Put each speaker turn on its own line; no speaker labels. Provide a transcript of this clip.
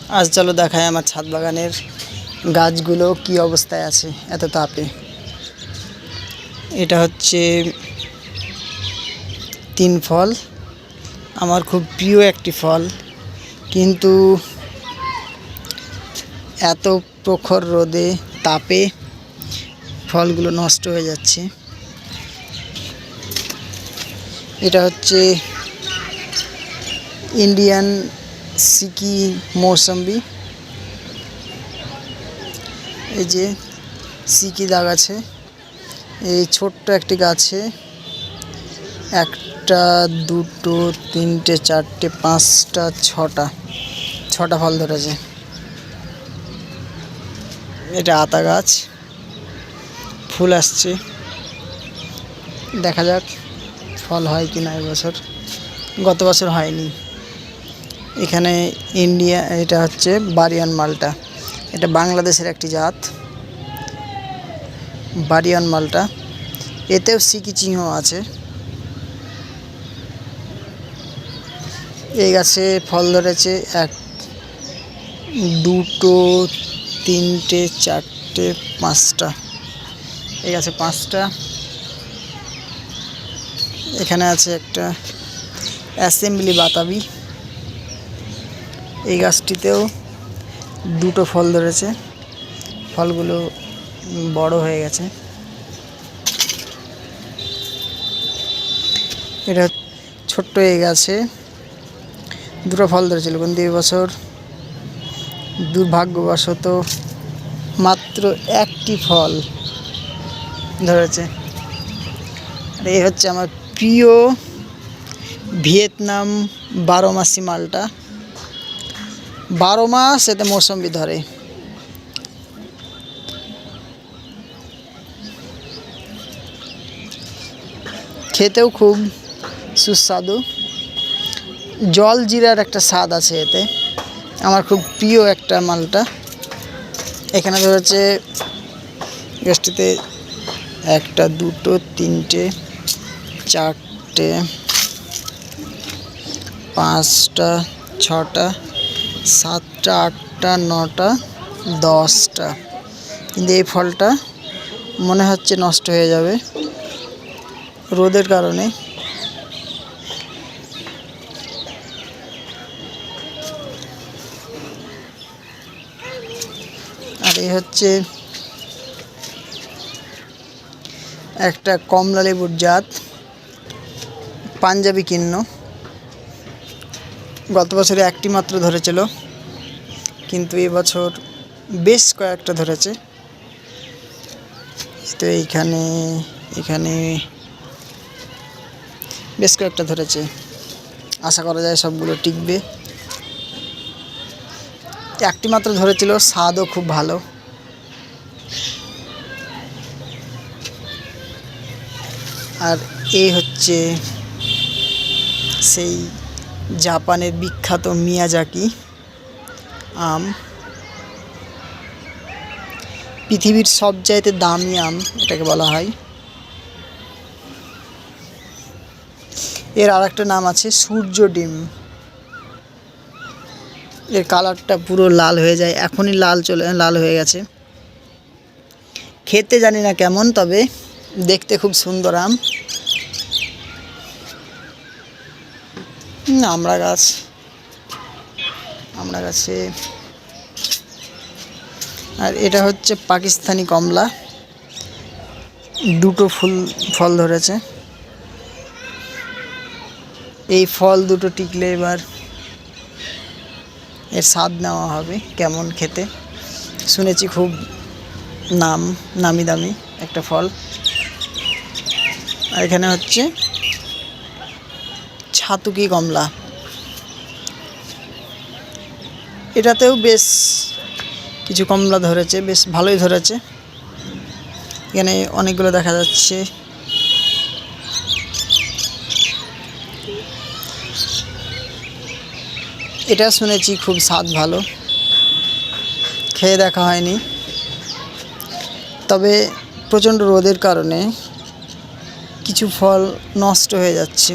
আজ চলো দেখায় আমার ছাদ বাগানের গাছগুলো কি অবস্থায় আছে এত তাপে। এটা হচ্ছে তিন ফল, আমার খুব প্রিয় একটি ফল, কিন্তু এত প্রখর রোদে তাপে ফলগুলো নষ্ট হয়ে যাচ্ছে। এটা হচ্ছে ইন্ডিয়ান সিকি মৌসম্বি। এই যে সিকি দাগ আছে। এই ছোট্ট একটি গাছে একটা, দুটো, তিনটে, চারটে, পাঁচটা, ছটা ফল ধরেছে। এটা আতা গাছ, ফুল আসছে, দেখা যাক ফল হয় কি না এবছর। গত বছর হয়নি। এখানে এটা হচ্ছে বারিয়ান মালটা, এটা বাংলাদেশের একটি জাত, বারিয়ান মালটা। এতেও সিকি চিহ্ন আছে। এই গাছে ফল ধরেছে এক, দুটো, তিনটে, চারটে, পাঁচটা। এই গাছে পাঁচটা। এখানে আছে একটা অ্যাসেম্বলি বাতাবি। এই গাছটিতেও দুটো ফল ধরেছে, ফলগুলো বড় হয়ে গেছে। এটা ছোট্ট এই গাছে দুটো ফল ধরেছিল, কিন্তু এবছর দুর্ভাগ্যবশত মাত্র একটি ফল ধরেছে। আর এই হচ্ছে আমার প্রিয় ভিয়েতনাম 12 মাসি মালটা। 12 মাস এতে মৌসম্বি ধরে। খেতেও খুব সুস্বাদু, জল জিরার একটা স্বাদ আছে এতে। আমার খুব প্রিয় একটা মালটা। এখানে ধরেছে গাছটিতে একটা, দুটো, তিনটে, চারটে, পাঁচটা, ছটা, সাতটা, আটটা, নটা, 10টা। কিন্তু এই ফলটা মনে হচ্ছে নষ্ট হয়ে যাবে রোদের কারণে। আর এই হচ্ছে একটা কমলা লেবুর জাত, পাঞ্জাবি কিন্ন। গত বছরে একটি মাত্র ধরেছিল, কিন্তু এবছর বেশ কয়েকটা ধরেছে। তো এখানে বেশ কয়েকটা ধরেছে। আশা করা যায় সবগুলো টিকবে। একটি মাত্র ধরেছিল, স্বাদও খুব ভালো। আর এই হচ্ছে সেই জাপানের বিখ্যাত মিয়াজাকি আম। পৃথিবীর সবচাইতে দামি আম এটাকে বলা হয়। এর আরেকটা নাম আছে সূর্য ডিম। এর কালারটা পুরো লাল হয়ে যায়, এখনই লাল হয়ে গেছে। খেতে জানি না কেমন, তবে দেখতে খুব সুন্দর আম। আমড়া গাছে। আর এটা হচ্ছে পাকিস্তানি কমলা, দুটো ফল ধরেছে। এই ফল দুটো টিকলে এবার এর স্বাদ নেওয়া হবে কেমন খেতে। শুনেছি খুব নামি দামি একটা ফল। আর এখানে হচ্ছে ছাতুকি কমলা, এটাতেও বেশ কিছু কমলা ধরেছে, বেশ ভালোই ধরেছে। এখানে অনেকগুলো দেখা যাচ্ছে। এটা শুনেছি খুব স্বাদ ভালো, খেয়ে দেখা হয়নি। তবে প্রচণ্ড রোদের কারণে কিছু ফল নষ্ট হয়ে যাচ্ছে।